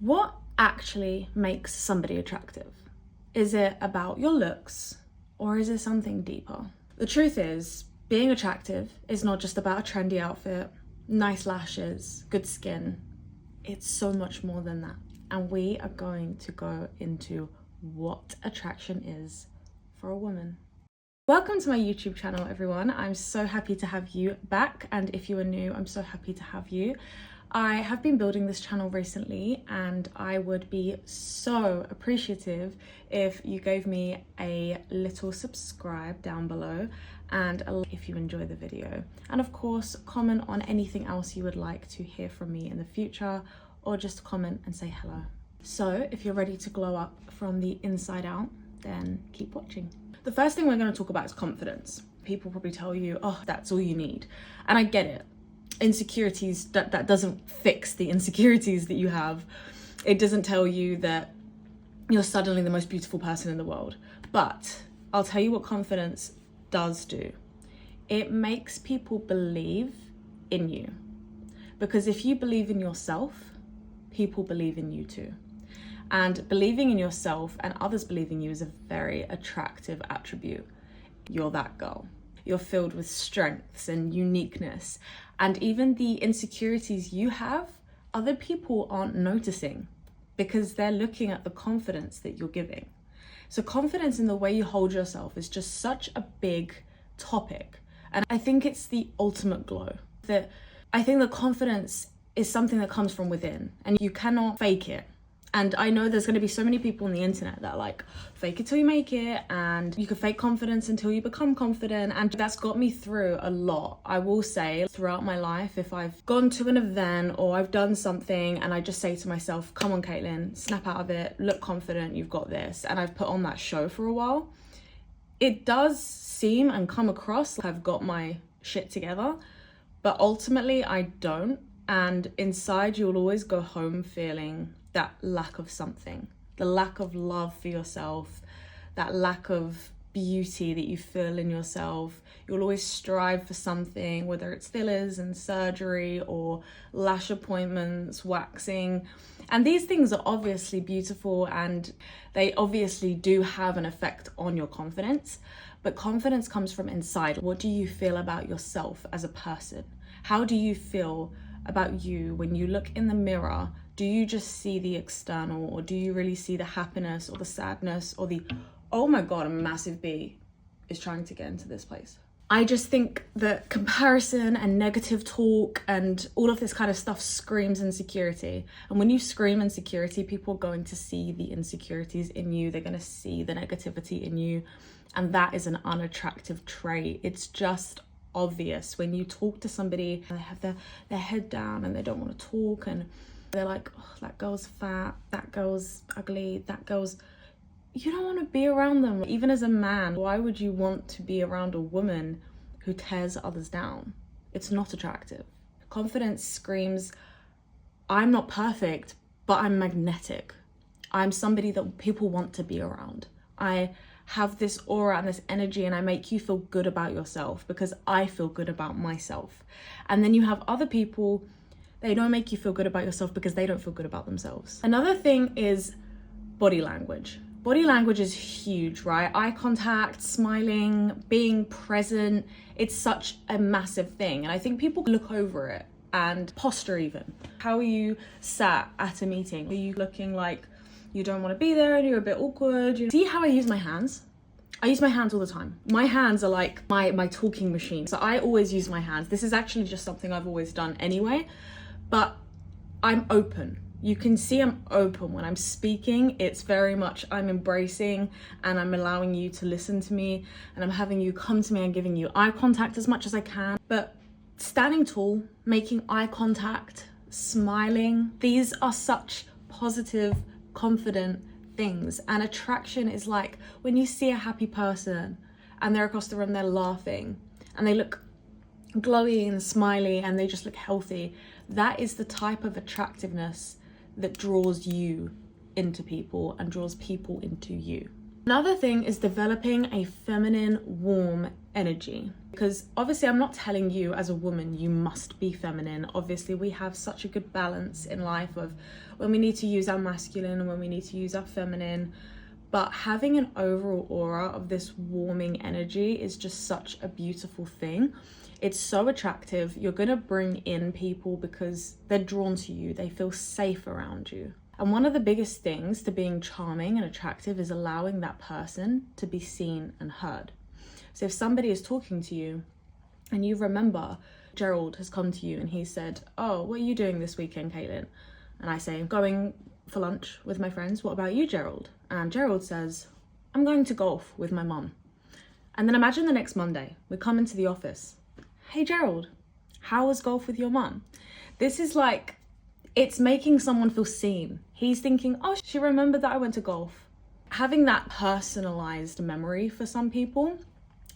What actually makes somebody attractive? Is it about your looks or is it something deeper? The truth is, being attractive is not just about a trendy outfit, nice lashes, good skin. It's so much more than that. And we are going to go into what attraction is for a woman. Welcome to my YouTube channel, everyone. I'm so happy to have you back. And if you are new, I'm so happy to have you. I have been building this channel recently and I would be so appreciative if you gave me a little subscribe down below and a like if you enjoy the video. And of course, comment on anything else you would like to hear from me in the future, or just comment and say hello. So if you're ready to glow up from the inside out, then keep watching. The first thing we're going to talk about is confidence. People probably tell you, oh, that's all you need. And I get it. Insecurities, that doesn't fix the insecurities that you have. It doesn't tell you that you're suddenly the most beautiful person in the world. But I'll tell you what confidence does do. It makes people believe in you. Because if you believe in yourself, people believe in you too. And believing in yourself and others believing you is a very attractive attribute. You're that girl. You're filled with strengths and uniqueness. And even the insecurities you have, other people aren't noticing because they're looking at the confidence that you're giving. So confidence in the way you hold yourself is just such a big topic. And I think it's the ultimate glow. I think that confidence is something that comes from within and you cannot fake it. And I know there's going to be so many people on the internet that are like, fake it till you make it, and you can fake confidence until you become confident. And that's got me through a lot. I will say throughout my life, if I've gone to an event or I've done something and I just say to myself, come on, Caitlin, snap out of it, look confident, you've got this. And I've put on that show for a while. It does seem and come across like I've got my shit together, but ultimately I don't. And inside you'll always go home feeling that lack of something, the lack of love for yourself, that lack of beauty that you feel in yourself. You'll always strive for something, whether it's fillers and surgery or lash appointments, waxing. And these things are obviously beautiful and they obviously do have an effect on your confidence, but confidence comes from inside. What do you feel about yourself as a person? How do you feel about you when you look in the mirror? Do you just see the external, or do you really see the happiness or the sadness or the, oh my God, a massive bee is trying to get into this place. I just think that comparison and negative talk and all of this kind of stuff screams insecurity. And when you scream insecurity, people are going to see the insecurities in you. They're going to see the negativity in you. And that is an unattractive trait. It's just obvious when you talk to somebody and they have their head down and they don't want to talk and they're like, oh, that girl's fat, that girl's ugly, that girl's... You don't want to be around them. Even as a man, why would you want to be around a woman who tears others down? It's not attractive. Confidence screams, I'm not perfect, but I'm magnetic. I'm somebody that people want to be around. I have this aura and this energy and I make you feel good about yourself because I feel good about myself. And then you have other people, they don't make you feel good about yourself because they don't feel good about themselves. Another thing is body language. Body language is huge, right? Eye contact, smiling, being present. It's such a massive thing. And I think people look over it, and posture even. How are you sat at a meeting? Are you looking like you don't want to be there and you're a bit awkward? See how I use my hands? I use my hands all the time. My hands are like my talking machine. So I always use my hands. This is actually just something I've always done anyway, but I'm open. You can see I'm open when I'm speaking. It's very much I'm embracing and I'm allowing you to listen to me and I'm having you come to me and giving you eye contact as much as I can. But standing tall, making eye contact, smiling, these are such positive, confident things. And attraction is like when you see a happy person and they're across the room, they're laughing and they look glowy and smiley and they just look healthy. That is the type of attractiveness that draws you into people and draws people into you. Another thing is developing a feminine, warm energy. Because obviously I'm not telling you as a woman you must be feminine. Obviously we have such a good balance in life of when we need to use our masculine and when we need to use our feminine. But having an overall aura of this warming energy is just such a beautiful thing. It's so attractive. You're gonna bring in people because they're drawn to you. They feel safe around you. And one of the biggest things to being charming and attractive is allowing that person to be seen and heard. So if somebody is talking to you and you remember Gerald has come to you and he said, "Oh, what are you doing this weekend, Caitlin?" And I say, "I'm going for lunch with my friends. What about you, Gerald?" And Gerald says, "I'm going to golf with my mum." And then imagine the next Monday, we come into the office. "Hey, Gerald, how was golf with your mum?" This is like, it's making someone feel seen. He's thinking, "Oh, she remembered that I went to golf." Having that personalized memory for some people,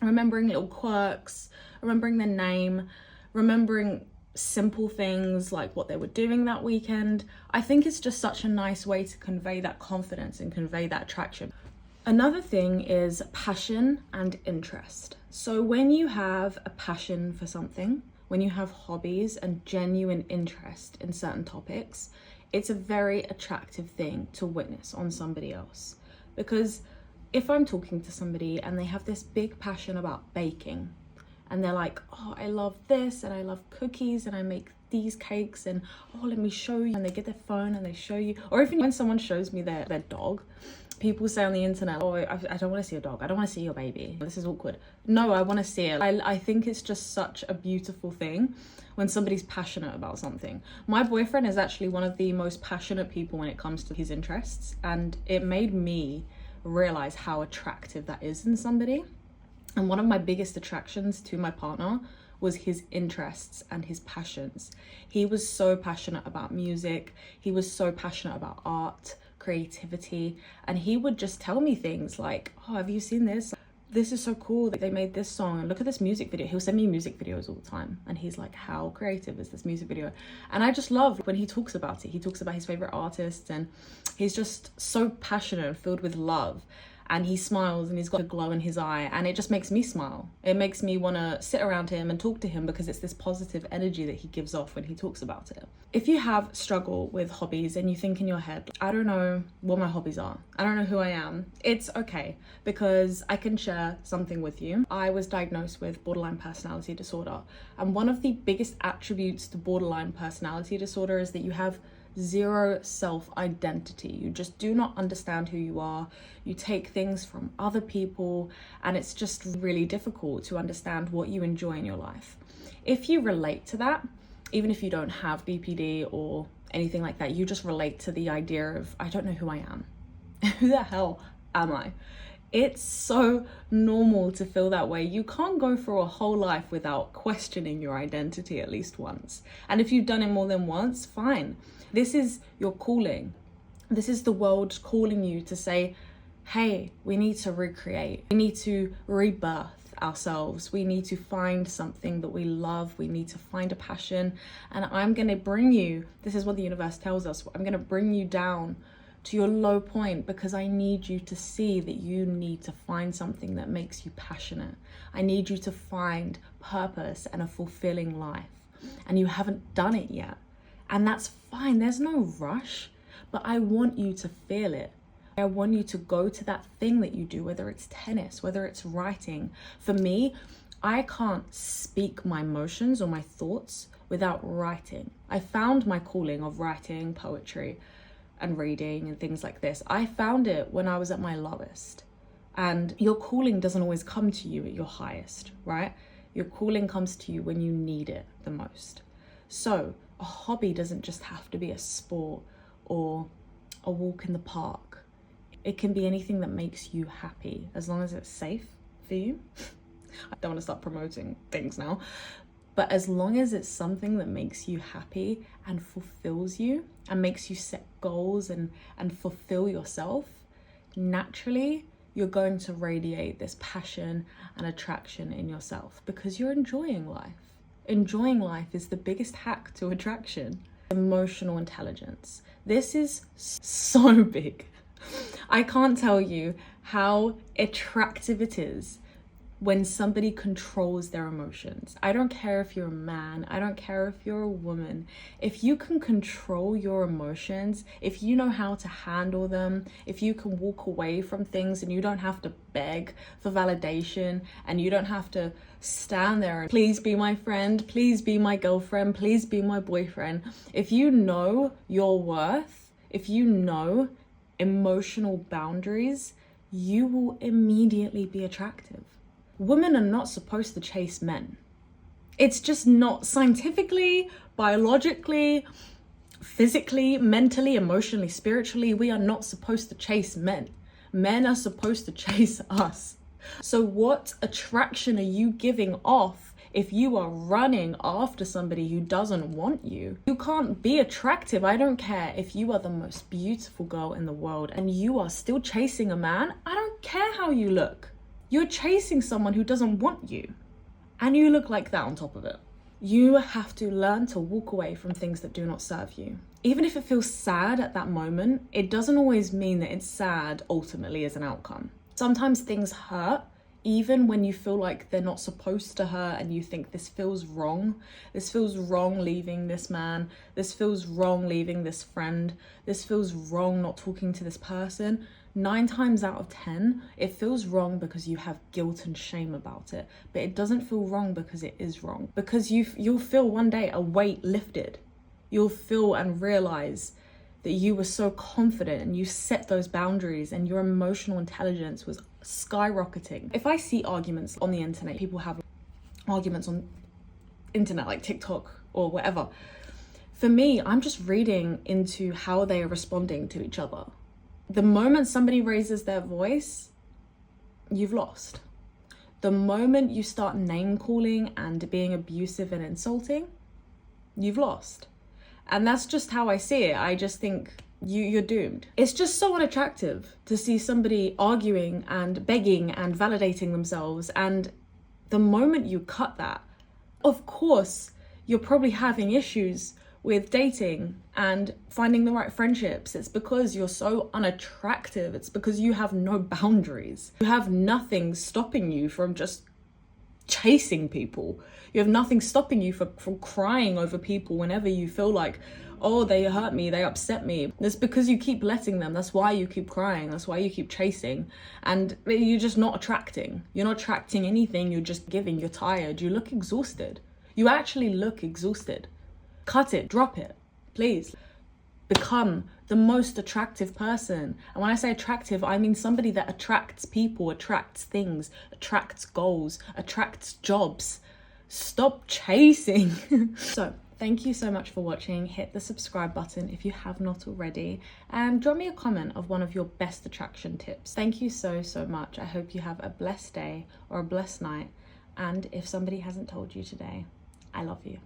remembering little quirks, remembering their name, remembering simple things like what they were doing that weekend, I think it's just such a nice way to convey that confidence and convey that attraction. Another thing is passion and interest. So when you have a passion for something, when you have hobbies and genuine interest in certain topics, it's a very attractive thing to witness on somebody else. Because if I'm talking to somebody and they have this big passion about baking, and they're like, "Oh, I love this and I love cookies and I make these cakes and oh, let me show you," and they get their phone and they show you, or even when someone shows me their dog, people say on the internet, "Oh, I don't want to see a dog, I don't want to see your baby, this is awkward." No, I want to see it. I think it's just such a beautiful thing when somebody's passionate about something. My boyfriend is actually one of the most passionate people when it comes to his interests, and it made me realize how attractive that is in somebody. And one of my biggest attractions to my partner was his interests and his passions. He was so passionate about music. He was so passionate about art, creativity. And he would just tell me things like, "Oh, have you seen this? This is so cool that they made this song, and look at this music video." He'll send me music videos all the time. And he's like, "How creative is this music video?" And I just love when he talks about it. He talks about his favorite artists and he's just so passionate and filled with love. And he smiles and he's got a glow in his eye, and it just makes me smile. It makes me want to sit around him and talk to him because it's this positive energy that he gives off when he talks about it. If you have struggle with hobbies and you think in your head, "I don't know what my hobbies are, I don't know who I am," it's okay, because I can share something with you. I was diagnosed with borderline personality disorder, and one of the biggest attributes to borderline personality disorder is that you have zero self-identity. You just do not understand who you are. You take things from other people, and it's just really difficult to understand what you enjoy in your life. If you relate to that, even if you don't have BPD or anything like that, you just relate to the idea of, "I don't know who I am. Who the hell am I?" It's so normal to feel that way. You can't go through a whole life without questioning your identity at least once. And if you've done it more than once, fine. This is your calling. This is the world calling you to say, "Hey, we need to recreate. We need to rebirth ourselves. We need to find something that we love. We need to find a passion. And I'm going to bring you," this is what the universe tells us, "I'm going to bring you down to your low point because I need you to see that you need to find something that makes you passionate. I need you to find purpose and a fulfilling life. And you haven't done it yet. And that's fine. There's no rush, but I want you to feel it. I want you to go to that thing that you do, whether it's tennis, whether it's writing. For me, I can't speak my emotions or my thoughts without writing. I found my calling of writing, poetry, and reading and things like this. I found it when I was at my lowest. And your calling doesn't always come to you at your highest, right? Your calling comes to you when you need it the most. So a hobby doesn't just have to be a sport or a walk in the park. It can be anything that makes you happy, as long as it's safe for you. I don't want to start promoting things now, but as long as it's something that makes you happy and fulfills you and makes you set goals and fulfill yourself, naturally you're going to radiate this passion and attraction in yourself because you're enjoying life. Enjoying life is the biggest hack to attraction. Emotional intelligence. This is so big. I can't tell you how attractive it is when somebody controls their emotions. I don't care if you're a man, I don't care if you're a woman. If you can control your emotions, if you know how to handle them, if you can walk away from things and you don't have to beg for validation and you don't have to stand there and please be my friend, please be my girlfriend, please be my boyfriend. If you know your worth, if you know emotional boundaries, you will immediately be attractive. Women are not supposed to chase men. It's just not scientifically, biologically, physically, mentally, emotionally, spiritually. We are not supposed to chase men. Men are supposed to chase us. So what attraction are you giving off if you are running after somebody who doesn't want you? You can't be attractive. I don't care if you are the most beautiful girl in the world and you are still chasing a man. I don't care how you look. You're chasing someone who doesn't want you, and you look like that on top of it. You have to learn to walk away from things that do not serve you. Even if it feels sad at that moment, it doesn't always mean that it's sad ultimately as an outcome. Sometimes things hurt, even when you feel like they're not supposed to hurt and you think this feels wrong. This feels wrong leaving this man. This feels wrong leaving this friend. This feels wrong not talking to this person. 9 times out of 10, it feels wrong because you have guilt and shame about it. But it doesn't feel wrong because it is wrong. Because you'll feel one day a weight lifted. You'll feel and realize that you were so confident and you set those boundaries and your emotional intelligence was skyrocketing. If I see arguments on the internet, people have arguments on internet like TikTok or whatever. For me, I'm just reading into how they are responding to each other. The moment somebody raises their voice, you've lost. The moment you start name calling and being abusive and insulting, you've lost. And that's just how I see it. I just think you're doomed. It's just so unattractive to see somebody arguing and begging and validating themselves. And the moment you cut that, of course, you're probably having issues with dating and finding the right friendships. It's because you're so unattractive. It's because you have no boundaries. You have nothing stopping you from just chasing people. You have nothing stopping you from crying over people whenever you feel like, oh, they hurt me, they upset me. It's because you keep letting them. That's why you keep crying. That's why you keep chasing. And you're just not attracting. You're not attracting anything. You're just giving. You're tired. You look exhausted. You actually look exhausted. Cut it, drop it, please. Become the most attractive person. And when I say attractive, I mean somebody that attracts people, attracts things, attracts goals, attracts jobs. Stop chasing. So, thank you so much for watching. Hit the subscribe button if you have not already. And drop me a comment of one of your best attraction tips. Thank you so, so much. I hope you have a blessed day or a blessed night. And if somebody hasn't told you today, I love you.